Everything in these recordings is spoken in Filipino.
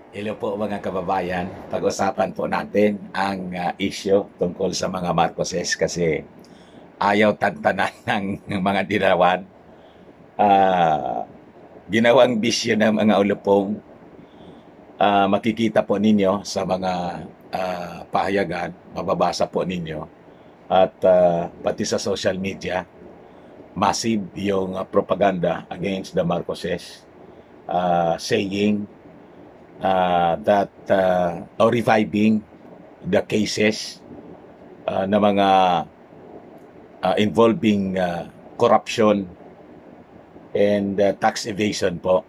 Hello po mga kababayan. Pag-usapan po natin ang issue tungkol sa mga Marcoses kasi ayaw tantanan ng mga dinawan. Ah, ginawang bisyo ng mga ulupong. Makikita po ninyo sa mga pahayagan, mababasa po ninyo. At pati sa social media, massive yung propaganda against the Marcoses, saying that or reviving the cases na mga involving corruption and tax evasion po.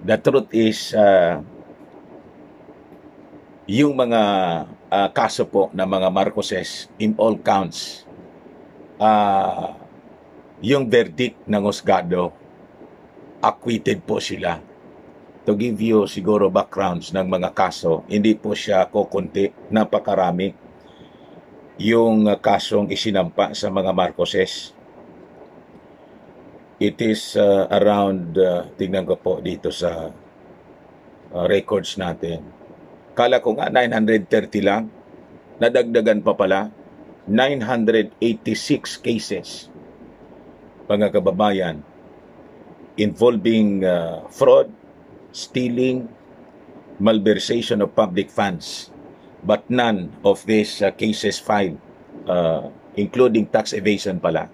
The truth is, yung mga kaso po ng mga Marcoses in all counts, yung verdict ng husgado, acquitted po sila. To give you siguro backgrounds ng mga kaso, hindi po siya kukunti, napakarami yung kasong isinampa sa mga Marcoses. It is around, tingnan ko po dito sa records natin. Kala ko nga 930 lang, nadagdagan pa pala, 986 cases, mga kababayan, involving fraud, stealing, malversation of public funds. But none of these cases filed, including tax evasion pala,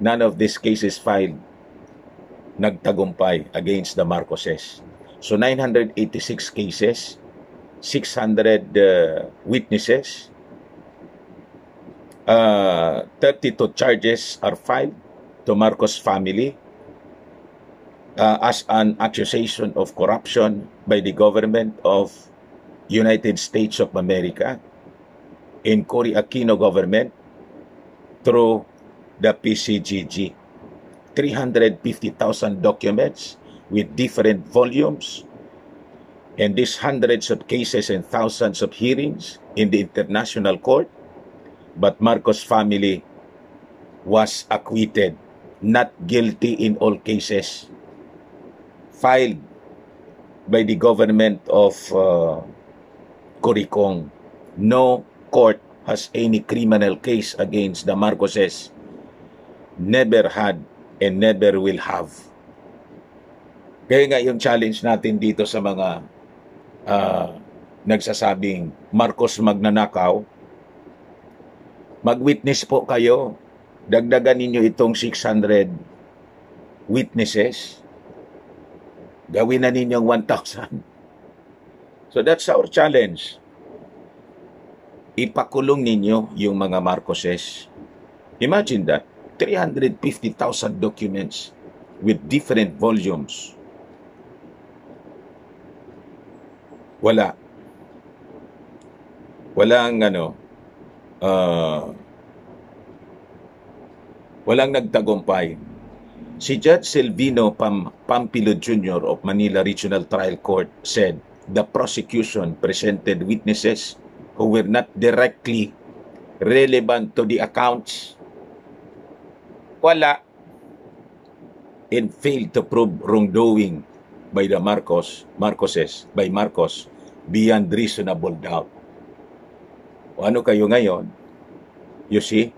none of these cases filed nagtagumpay against the Marcoses. So 986 cases, 600 witnesses, 32 charges are filed to Marcos family as an accusation of corruption by the government of United States of America in Cory Aquino government through the PCGG. 350,000 documents with different volumes, and these hundreds of cases and thousands of hearings in the international court, but Marcos family was acquitted, not guilty in all cases filed by the government of Coricong. No court has any criminal case against the Marcoses, never had and never will have. Kaya nga yung challenge natin dito sa mga nagsasabing Marcos magnanakaw, mag-witness po kayo, dagdagan ninyo itong 600 witnesses, gawin na ninyong 1,000. So that's our challenge. Ipakulong ninyo yung mga Marcoses. Imagine that, 350,000 documents with different volumes. Wala. Walang walang nagtagumpay. Si Judge Silvino Pampilo Jr. of Manila Regional Trial Court said the prosecution presented witnesses who were not directly relevant to the accounts. Wala. And failed to prove wrongdoing by the Marcoses beyond reasonable doubt. O ano kayo ngayon? You see?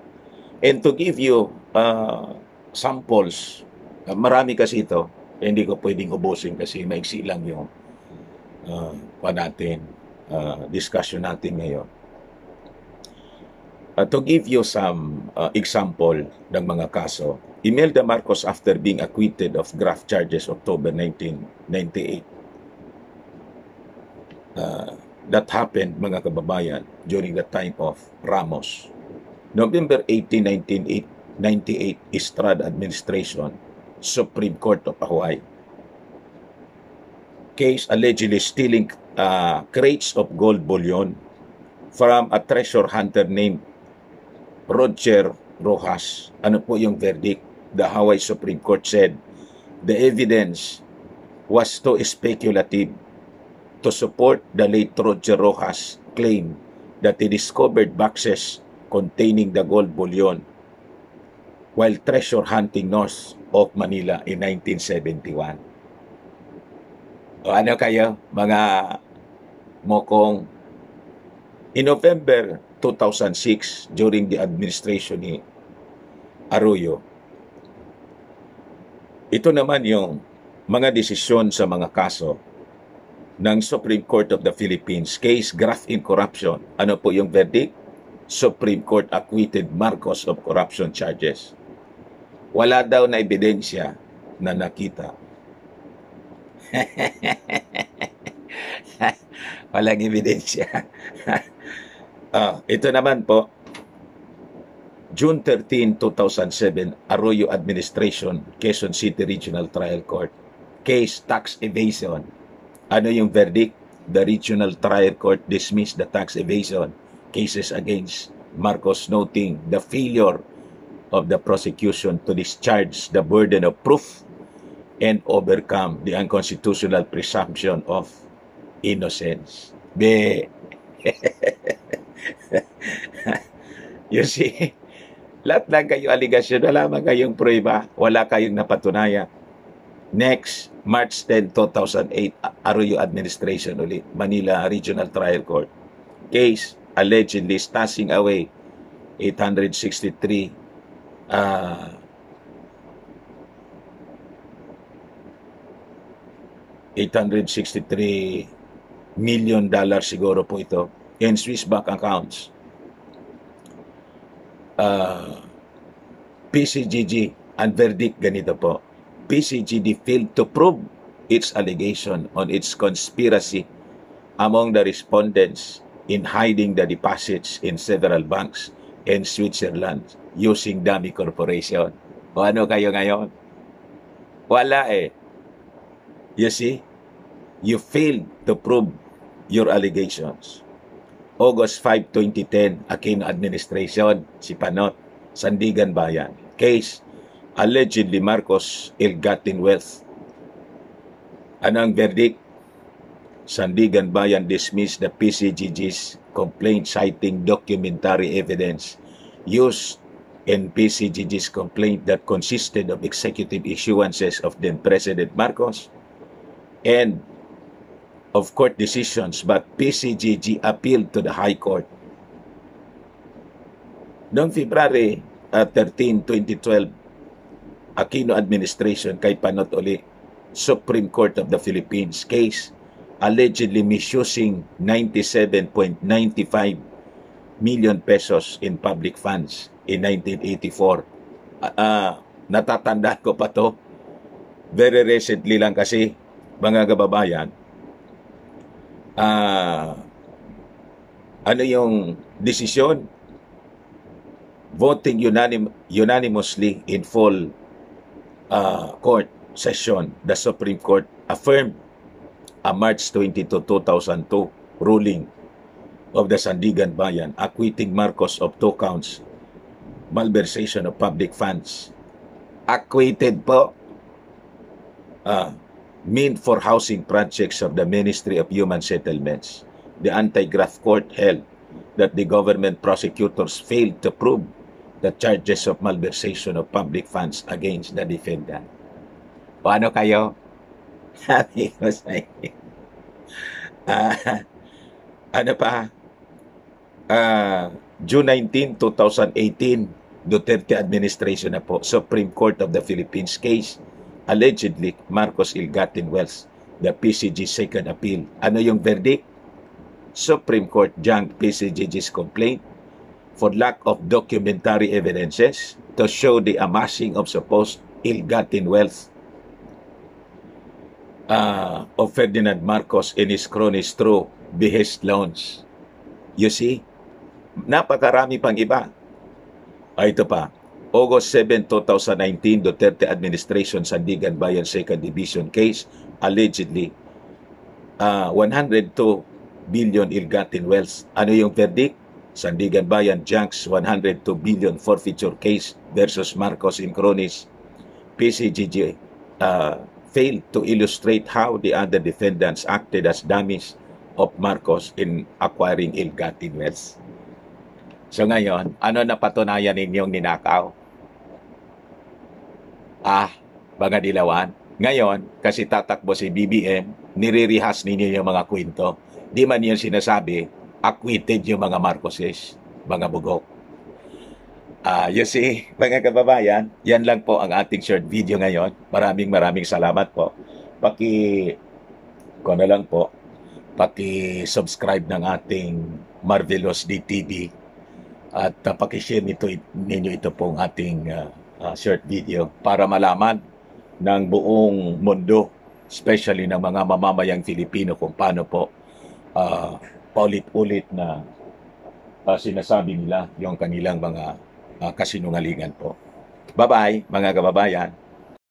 And to give you samples, marami kasi ito, hindi ko pwedeng ubusin kasi maiksi lang yung discussion natin ngayon. To give you some example ng mga kaso, Imelda Marcos after being acquitted of graft charges October 1998. That happened, mga kababayan, during the time of Ramos. November 18, 1998, Estrada Administration, Supreme Court of Hawaii. Case allegedly stealing crates of gold bullion from a treasure hunter named Roger Rojas. Ano po yung verdict? The Hawaii Supreme Court said the evidence was too speculative to support the late Roger Rojas' claim that he discovered boxes containing the gold bullion while treasure hunting north of Manila in 1971. O ano kayo, mga mokong, in November 2006, during the administration ni Arroyo, ito naman yung mga desisyon sa mga kaso ng Supreme Court of the Philippines, case graft in corruption. Ano po yung verdict? Supreme Court acquitted Marcos of corruption charges. Wala daw na ebidensya na nakita. Walang ebidensya. Ito naman po, June 13, 2007, Arroyo Administration, Quezon City Regional Trial Court. Case tax evasion. Ano yung verdict? The Regional Trial Court dismissed the tax evasion cases against Marcos, noting the failure of the prosecution to discharge the burden of proof and overcome the unconstitutional presumption of innocence. You see, lahat lang kayo aligasyon, wala man kayong prueba, wala kayong napatunayan. Next, March 10, 2008, Arroyo Administration ulit, Manila Regional Trial Court. Case allegedly stashing away 863 million dollars siguro po ito in Swiss bank accounts. PCGG, ang verdict ganito po. PCGD failed to prove its allegation on its conspiracy among the respondents in hiding the deposits in several banks in Switzerland using dummy corporation. O ano kayo ngayon? Wala eh. You see? You failed to prove your allegations. August 5, 2010, Aquino Administration, si Panot, Sandigan Bayan. Case, allegedly Marcos ill-gotten wealth. Ano ang verdict? Sandigan Bayan dismissed the PCGG's complaint citing documentary evidence used in PCGG's complaint that consisted of executive issuances of then President Marcos and of court decisions, but PCGG appealed to the High Court. Noong February 13, 2012, Aquino Administration kay Panot uli, Supreme Court of the Philippines, case allegedly misusing 97.95 million pesos in public funds in 1984. Natatandaan ko pa to. Very recently lang kasi, mga kababayan, ano yung desisyon? Voting unanimously in full court session, the Supreme Court affirmed a March 22, 2002 ruling of the Sandigan Bayan acquitting Marcos of 2 counts, malversation of public funds. Acquitted po. Meant for housing projects of the Ministry of Human Settlements. The anti-graft court held that the government prosecutors failed to prove the charges of malversation of public funds against the defendant. Paano kayo? Sabi ko sa inyo. Ano pa? June 19, 2018, Duterte administration na po, Supreme Court of the Philippines case, allegedly Marcos ill-gotten wealth, the PCG second appeal. Ano yung verdict? Supreme Court junked PCG's complaint for lack of documentary evidences to show the amassing of supposed ill-gotten wealth of Ferdinand Marcos and his cronies through behest loans. You see? Napakarami pang iba. Ito pa. August 7, 2019, Duterte administration Sandigan Bayan 2nd Division case, allegedly 102 billion ill-gotten wealth. Ano yung verdict? Sandigan Bayan junks 102 billion forfeiture case versus Marcos and cronies. PCGG failed to illustrate how the other defendants acted as dummies of Marcos in acquiring ill-gotten wealth. So ngayon, ano na patunayan ninyong ninakaw? Mga dilawan. Ngayon, kasi tatakbo si BBM, Niririhas ninyo yung mga kwento. Di man yung sinasabi, acquitted yung mga Marcoses, mga bugok. You see, mga kababayan, yan lang po ang ating short video ngayon. Maraming salamat po. Ko na lang po, paki-subscribe ng ating Marvelous DTV at paki-share ninyo ito pong ating short video para malaman ng buong mundo, especially ng mga mamamayang Filipino kung paano po paulit-ulit na sinasabi nila yung kanilang mga kasinungalingan po. Bye-bye, mga kababayan.